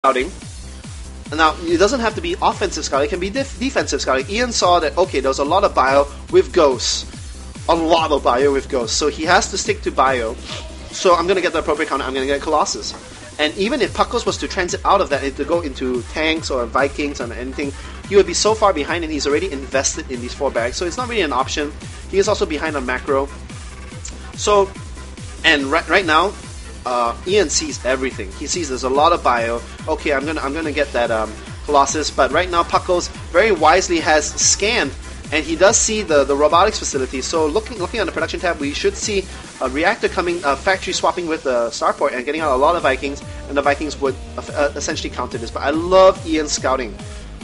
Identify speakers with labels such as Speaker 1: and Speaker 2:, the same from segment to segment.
Speaker 1: scouting. Now, it doesn't have to be offensive scouting, it can be defensive scouting. Ian saw that, okay, there's a lot of bio with ghosts. A lot of bio with ghosts. So he has to stick to bio. So I'm going to get the appropriate counter, I'm going to get Colossus. And even if Puckles was to transit out of that and to go into tanks or Vikings or anything, he would be so far behind and he's already invested in these 4 barracks. So it's not really an option. He is also behind on macro. So, and right now, Ian sees everything. He sees there's a lot of bio. Okay, I'm gonna get that Colossus, but right now Puckles very wisely has scanned, and he does see the robotics facility. So looking on the production tab, we should see a reactor coming, factory swapping with the starport and getting out a lot of Vikings, and the Vikings would essentially counter this. But I love Ian's scouting.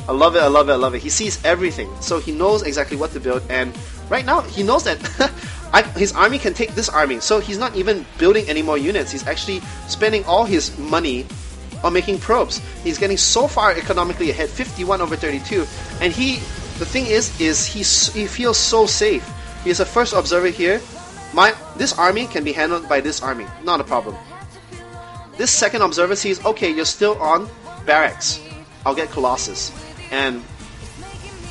Speaker 1: I love it. I love it. I love it. He sees everything, so he knows exactly what to build. And right now, he knows that his army can take this army, so he's not even building any more units. He's actually spending all his money on making probes. He's getting so far economically ahead, 51 over 32. And the thing is he feels so safe. He is a first observer here. This army can be handled by this army, not a problem. This second observer sees, okay, you're still on barracks. I'll get Colossus. And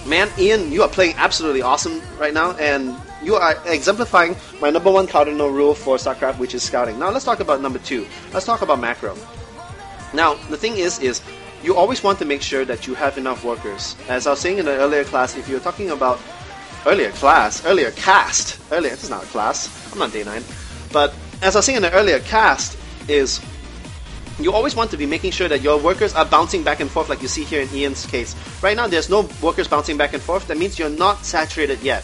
Speaker 1: man, Ian, you are playing absolutely awesome right now, and you are exemplifying my number 1 cardinal rule for StarCraft, which is scouting. Now let's talk about number 2. Let's talk about macro. Now, the thing is you always want to make sure that you have enough workers. As I was saying in the earlier class, if you're talking about this is not a class, I'm not day 9, but as I was saying in the earlier cast, is you always want to be making sure that your workers are bouncing back and forth like you see here in Ian's case. Right now, there's no workers bouncing back and forth. That means you're not saturated yet.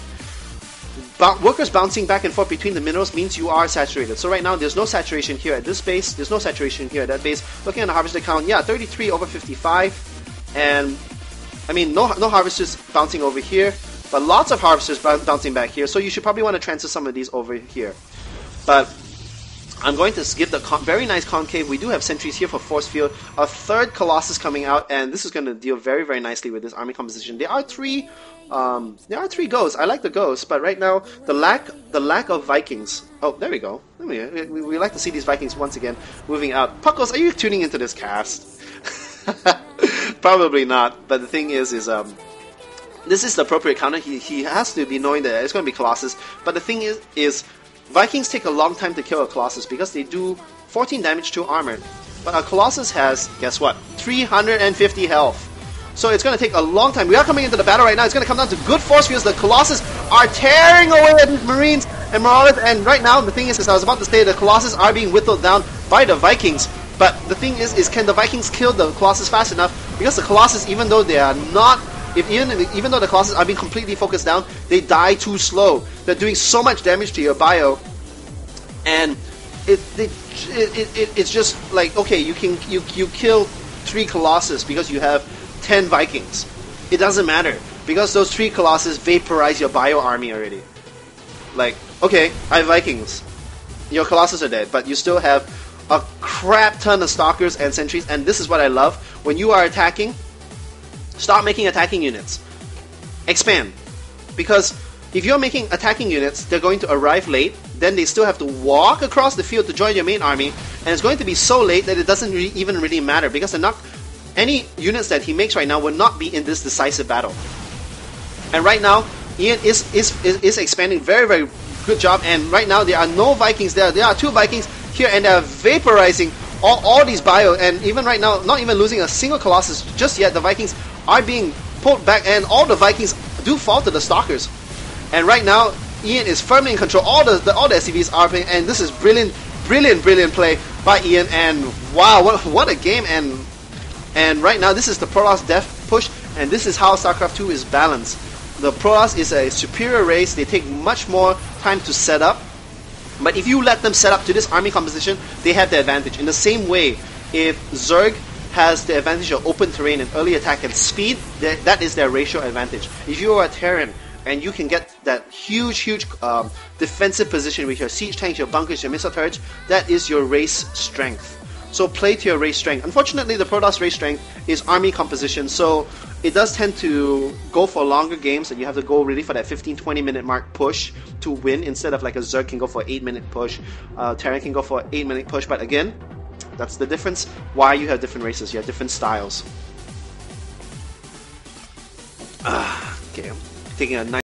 Speaker 1: Workers bouncing back and forth between the minerals means you are saturated. So right now, there's no saturation here at this base. There's no saturation here at that base. Looking at the harvester count, yeah, 33 over 55. And, I mean, no harvesters bouncing over here, but lots of harvesters bouncing back here. So you should probably want to transfer some of these over here. But I'm going to give the very nice concave. We do have sentries here for force field. A third Colossus coming out, and this is going to deal very, very nicely with this army composition. There are three ghosts. I like the ghosts, but right now the lack of Vikings. Oh, there we go. We like to see these Vikings once again moving out. Puckles, are you tuning into this cast? Probably not. But the thing is this is the appropriate counter. He has to be knowing that it's going to be Colossus. But the thing is Vikings take a long time to kill a Colossus because they do 14 damage to armor. But a Colossus has, guess what, 350 health. So it's going to take a long time. We are coming into the battle right now. It's going to come down to good force fields. The Colossus are tearing away at these Marines and Marauders. And right now, the thing is I was about to say the Colossus are being whittled down by the Vikings. But the thing is can the Vikings kill the Colossus fast enough? Because the Colossus, even though they are not... Even though the Colossus are being completely focused down, they die too slow. They're doing so much damage to your bio, and it's just like, okay, you kill 3 Colossus because you have 10 Vikings. It doesn't matter because those 3 Colossus vaporize your bio army already. Like, okay, I have Vikings, your Colossus are dead, but you still have a crap ton of Stalkers and Sentries, and this is what I love. When you are attacking, start making attacking units. Expand. Because if you're making attacking units, they're going to arrive late, then they still have to walk across the field to join your main army, and it's going to be so late that it doesn't even really matter, because they're not, any units that he makes right now will not be in this decisive battle. And right now, Ian is expanding very, very good job, and right now there are no Vikings there. There are 2 Vikings here, and they're vaporizing all these bio, and even right now, not even losing a single Colossus just yet. The Vikings are being pulled back, and all the Vikings do fall to the Stalkers. And right now, Ian is firmly in control. All the SCVs are playing, and this is brilliant play by Ian. And wow, what a game! And right now, this is the Protoss death push, and this is how StarCraft 2 is balanced. The Protoss is a superior race. They take much more time to set up. But if you let them set up to this army composition, they have the advantage. In the same way, if Zerg has the advantage of open terrain and early attack and speed, that is their ratio advantage. If you are a Terran and you can get that huge defensive position with your siege tanks, your bunkers, your missile turrets, that is your race strength. So play to your race strength. Unfortunately, the Protoss race strength is army composition, so it does tend to go for longer games, and you have to go really for that 15-20 minute mark push to win, instead of like a Zerg can go for an 8-minute push, Terran can go for an 8-minute push. But again, That's the difference. Why you have different races? You have different styles. Okay, I'm taking a nice